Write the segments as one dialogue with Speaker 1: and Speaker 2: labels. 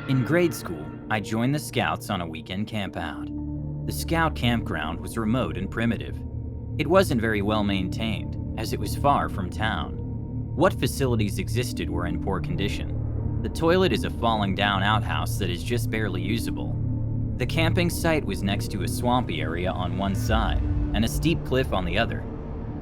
Speaker 1: In grade school, I joined the Scouts on a weekend campout. The Scout campground was remote and primitive. It wasn't very well maintained, as it was far from town. What facilities existed were in poor condition. The toilet is a falling down outhouse that is just barely usable. The camping site was next to a swampy area on one side and a steep cliff on the other.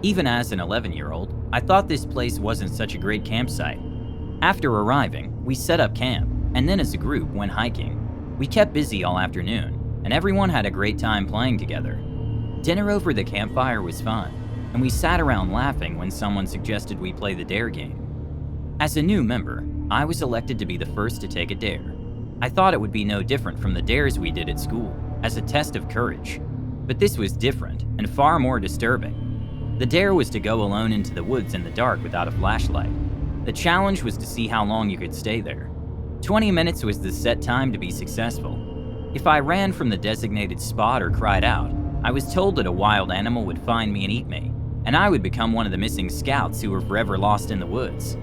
Speaker 1: Even as an 11-year-old, I thought this place wasn't such a great campsite. After arriving, we set up camp, and then as a group went hiking. We kept busy all afternoon, and everyone had a great time playing together. Dinner over the campfire was fun, and we sat around laughing when someone suggested we play the dare game. As a new member, I was elected to be the first to take a dare. I thought it would be no different from the dares we did at school, as a test of courage. But this was different and far more disturbing. The dare was to go alone into the woods in the dark without a flashlight. The challenge was to see how long you could stay there. 20 minutes was the set time to be successful. If I ran from the designated spot or cried out, I was told that a wild animal would find me and eat me, and I would become one of the missing scouts who were forever lost in the woods.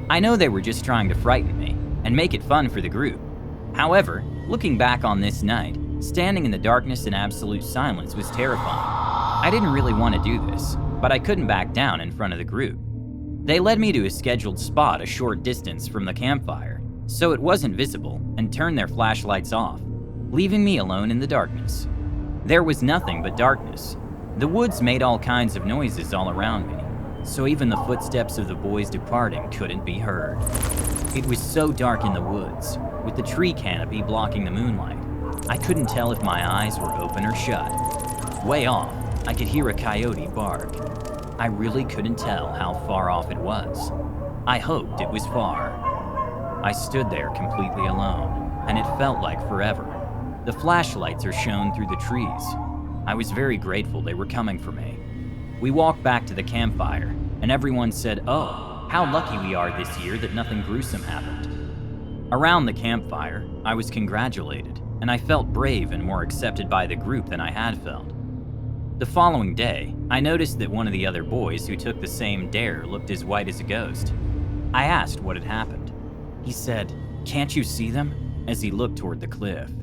Speaker 1: I know they were just trying to frighten me and make it fun for the group. However, looking back on this night, standing in the darkness and absolute silence was terrifying. I didn't really want to do this, but I couldn't back down in front of the group. They led me to a scheduled spot a short distance from the campfire, so it wasn't visible, and turned their flashlights off, leaving me alone in the darkness. There was nothing but darkness. The woods made all kinds of noises all around me, so even the footsteps of the boys departing couldn't be heard. It was so dark in the woods, with the tree canopy blocking the moonlight. I couldn't tell if my eyes were open or shut. Way off, I could hear a coyote bark. I really couldn't tell how far off it was. I hoped it was far. I stood there completely alone, and it felt like forever. The flashlights are shown through the trees. I was very grateful they were coming for me. We walked back to the campfire, and everyone said, "Oh, how lucky we are this year that nothing gruesome happened." Around the campfire, I was congratulated, and I felt brave and more accepted by the group than I had felt. The following day, I noticed that one of the other boys who took the same dare looked as white as a ghost. I asked what had happened. He said, "Can't you see them?" as he looked toward the cliff.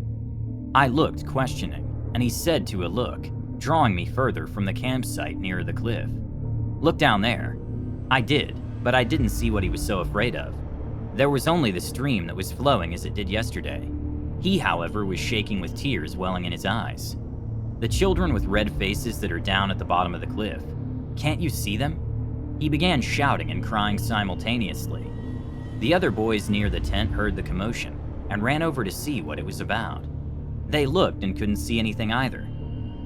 Speaker 1: I looked, questioning, and he said to a look, drawing me further from the campsite near the cliff. "Look down there." I did, but I didn't see what he was so afraid of. There was only the stream that was flowing as it did yesterday. He, however, was shaking with tears welling in his eyes. "The children with red faces that are down at the bottom of the cliff. Can't you see them?" He began shouting and crying simultaneously. The other boys near the tent heard the commotion and ran over to see what it was about. They looked and couldn't see anything either.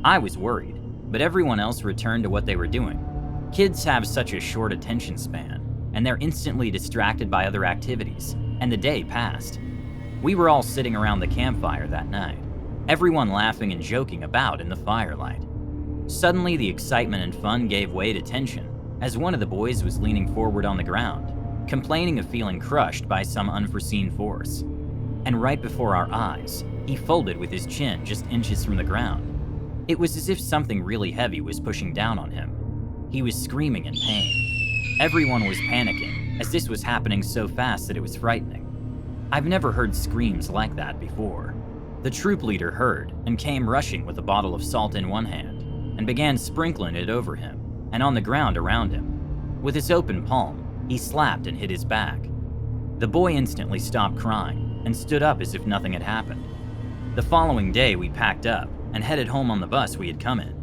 Speaker 1: I was worried, but everyone else returned to what they were doing. Kids have such a short attention span, and they're instantly distracted by other activities, and the day passed. We were all sitting around the campfire that night, everyone laughing and joking about in the firelight. Suddenly, the excitement and fun gave way to tension, as one of the boys was leaning forward on the ground, complaining of feeling crushed by some unforeseen force. And right before our eyes, he folded with his chin just inches from the ground. It was as if something really heavy was pushing down on him. He was screaming in pain. Everyone was panicking, as this was happening so fast that it was frightening. I've never heard screams like that before. The troop leader heard and came rushing with a bottle of salt in one hand and began sprinkling it over him and on the ground around him. With his open palm, he slapped and hit his back. The boy instantly stopped crying and stood up as if nothing had happened. The following day, we packed up and headed home on the bus we had come in.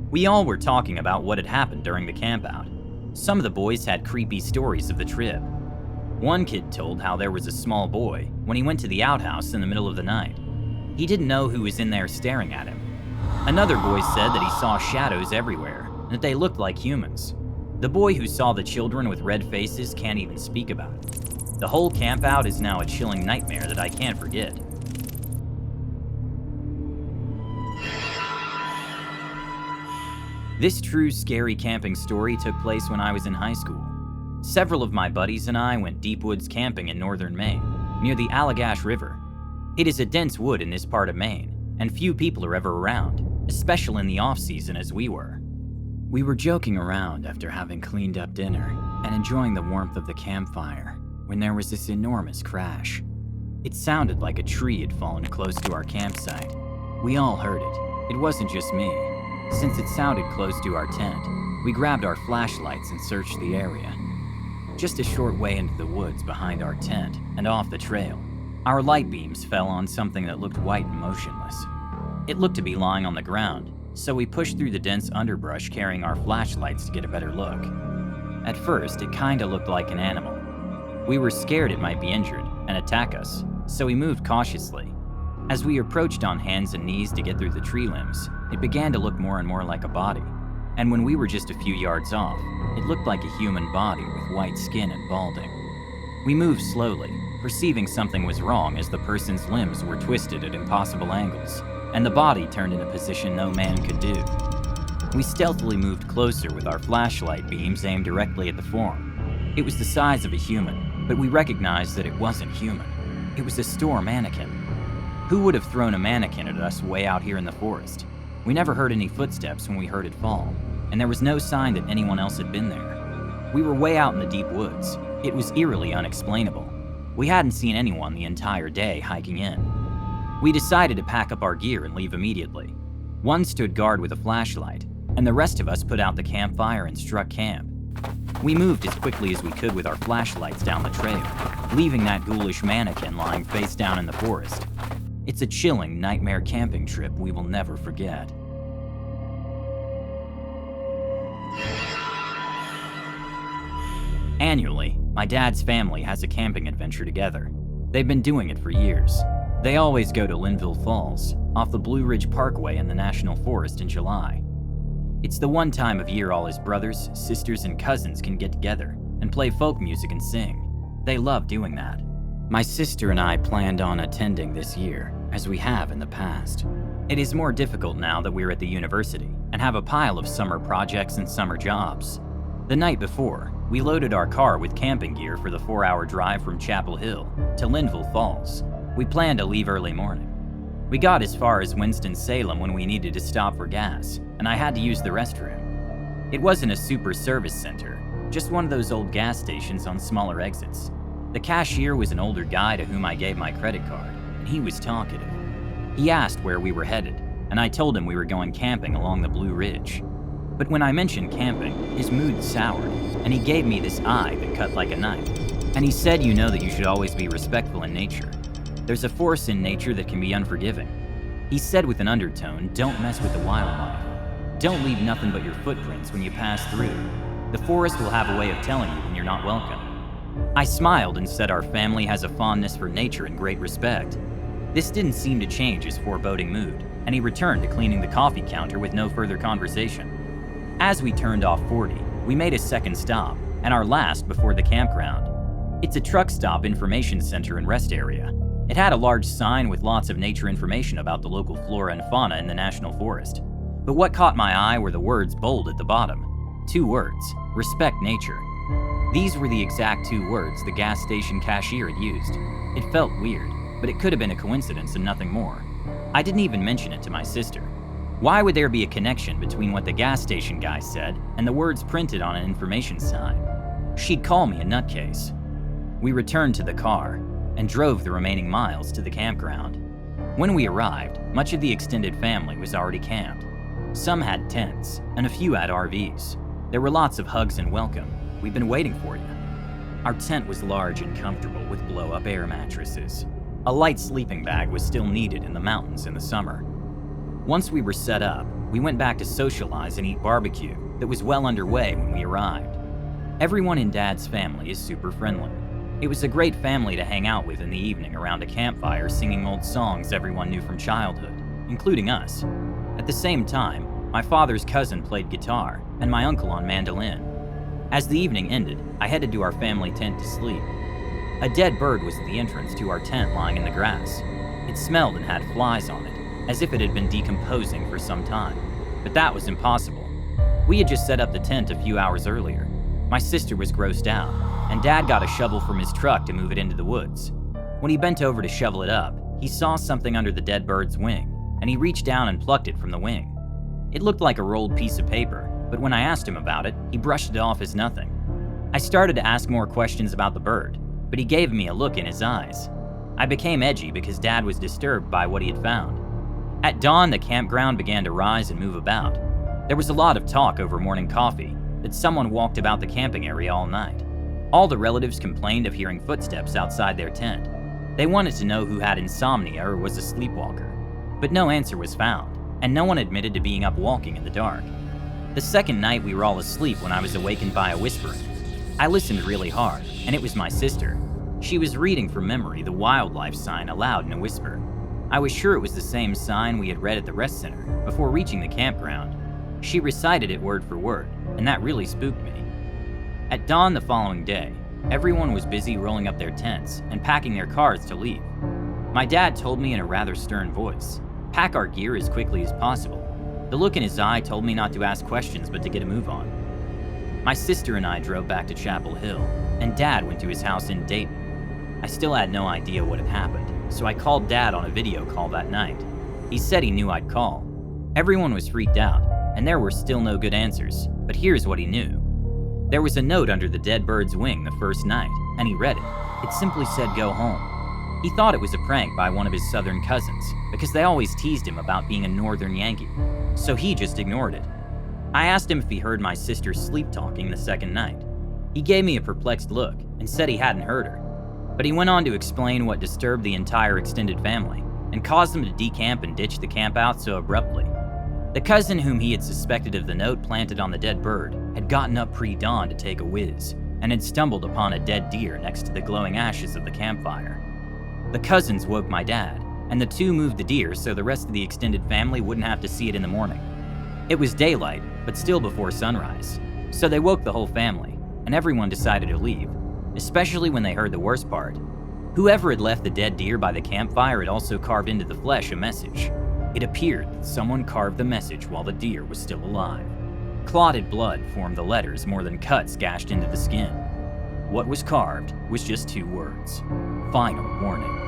Speaker 1: We all were talking about what had happened during the campout. Some of the boys had creepy stories of the trip. One kid told how there was a small boy when he went to the outhouse in the middle of the night. He didn't know who was in there staring at him. Another boy said that he saw shadows everywhere and that they looked like humans. The boy who saw the children with red faces can't even speak about it. The whole campout is now a chilling nightmare that I can't forget. This true scary camping story took place when I was in high school. Several of my buddies and I went deep woods camping in northern Maine, near the Allagash River. It is a dense wood in this part of Maine, and few people are ever around, especially in the off-season as we were. We were joking around after having cleaned up dinner and enjoying the warmth of the campfire when there was this enormous crash. It sounded like a tree had fallen close to our campsite. We all heard it. It wasn't just me. Since it sounded close to our tent, we grabbed our flashlights and searched the area. Just a short way into the woods behind our tent and off the trail, our light beams fell on something that looked white and motionless. It looked to be lying on the ground, so we pushed through the dense underbrush carrying our flashlights to get a better look. At first, it kinda looked like an animal. We were scared it might be injured and attack us, so we moved cautiously. As we approached on hands and knees to get through the tree limbs, it began to look more and more like a body. And when we were just a few yards off, it looked like a human body with white skin and balding. We moved slowly, perceiving something was wrong as the person's limbs were twisted at impossible angles, and the body turned in a position no man could do. We stealthily moved closer with our flashlight beams aimed directly at the form. It was the size of a human, but we recognized that it wasn't human. It was a store mannequin. Who would have thrown a mannequin at us way out here in the forest? We never heard any footsteps when we heard it fall, and there was no sign that anyone else had been there. We were way out in the deep woods. It was eerily unexplainable. We hadn't seen anyone the entire day hiking in. We decided to pack up our gear and leave immediately. One stood guard with a flashlight, and the rest of us put out the campfire and struck camp. We moved as quickly as we could with our flashlights down the trail, leaving that ghoulish mannequin lying face down in the forest. It's a chilling nightmare camping trip we will never forget. Annually, my dad's family has a camping adventure together. They've been doing it for years. They always go to Linville Falls, off the Blue Ridge Parkway in the National Forest in July. It's the one time of year all his brothers, sisters, and cousins can get together and play folk music and sing. They love doing that. My sister and I planned on attending this year, as we have in the past. It is more difficult now that we're at the university and have a pile of summer projects and summer jobs. The night before, we loaded our car with camping gear for the 4-hour drive from Chapel Hill to Linville Falls. We planned to leave early morning. We got as far as Winston-Salem when we needed to stop for gas, and I had to use the restroom. It wasn't a super service center, just one of those old gas stations on smaller exits. The cashier was an older guy to whom I gave my credit card, and he was talkative. He asked where we were headed, and I told him we were going camping along the Blue Ridge. But when I mentioned camping, his mood soured, and he gave me this eye that cut like a knife. And he said, "You know that you should always be respectful in nature. There's a force in nature that can be unforgiving." He said with an undertone, "Don't mess with the wildlife. Don't leave nothing but your footprints when you pass through. The forest will have a way of telling you when you're not welcome." I smiled and said our family has a fondness for nature and great respect. This didn't seem to change his foreboding mood, and he returned to cleaning the coffee counter with no further conversation. As we turned off 40, we made a second stop, and our last before the campground. It's a truck stop information center and rest area. It had a large sign with lots of nature information about the local flora and fauna in the National Forest. But what caught my eye were the words bold at the bottom. 2 words, respect nature. These were the exact 2 words the gas station cashier had used. It felt weird, but it could have been a coincidence and nothing more. I didn't even mention it to my sister. Why would there be a connection between what the gas station guy said and the words printed on an information sign? She'd call me a nutcase. We returned to the car and drove the remaining miles to the campground. When we arrived, much of the extended family was already camped. Some had tents, and a few had RVs. There were lots of hugs and welcome. "We've been waiting for you." Our tent was large and comfortable with blow-up air mattresses. A light sleeping bag was still needed in the mountains in the summer. Once we were set up, we went back to socialize and eat barbecue that was well underway when we arrived. Everyone in Dad's family is super friendly. It was a great family to hang out with in the evening around a campfire singing old songs everyone knew from childhood, including us. At the same time, my father's cousin played guitar and my uncle on mandolin. As the evening ended, I headed to our family tent to sleep. A dead bird was at the entrance to our tent lying in the grass. It smelled and had flies on it, as if it had been decomposing for some time. But that was impossible. We had just set up the tent a few hours earlier. My sister was grossed out, and Dad got a shovel from his truck to move it into the woods. When he bent over to shovel it up, he saw something under the dead bird's wing, and he reached down and plucked it from the wing. It looked like a rolled piece of paper, but when I asked him about it, he brushed it off as nothing. I started to ask more questions about the bird, but he gave me a look in his eyes. I became edgy because Dad was disturbed by what he had found. At dawn, the campground began to rise and move about. There was a lot of talk over morning coffee that someone walked about the camping area all night. All the relatives complained of hearing footsteps outside their tent. They wanted to know who had insomnia or was a sleepwalker, but no answer was found, and no one admitted to being up walking in the dark. The second night, we were all asleep when I was awakened by a whispering. I listened really hard, and it was my sister. She was reading from memory the wildlife sign aloud in a whisper. I was sure it was the same sign we had read at the rest center before reaching the campground. She recited it word for word, and that really spooked me. At dawn the following day, everyone was busy rolling up their tents and packing their cars to leave. My dad told me in a rather stern voice, "Pack our gear as quickly as possible." The look in his eye told me not to ask questions but to get a move on. My sister and I drove back to Chapel Hill, and Dad went to his house in Dayton. I still had no idea what had happened, so I called Dad on a video call that night. He said he knew I'd call. Everyone was freaked out, and there were still no good answers, but here's what he knew. There was a note under the dead bird's wing the first night, and he read it. It simply said, "Go home." He thought it was a prank by one of his southern cousins, because they always teased him about being a northern Yankee, so he just ignored it. I asked him if he heard my sister sleep-talking the second night. He gave me a perplexed look and said he hadn't heard her, but he went on to explain what disturbed the entire extended family and caused them to decamp and ditch the campout so abruptly. The cousin whom he had suspected of the note planted on the dead bird had gotten up pre-dawn to take a whiz and had stumbled upon a dead deer next to the glowing ashes of the campfire. The cousins woke my dad, and the two moved the deer so the rest of the extended family wouldn't have to see it in the morning. It was daylight, but still before sunrise, so they woke the whole family, and everyone decided to leave, especially when they heard the worst part. Whoever had left the dead deer by the campfire had also carved into the flesh a message. It appeared that someone carved the message while the deer was still alive. Clotted blood formed the letters more than cuts gashed into the skin. What was carved was just two words: "Final warning."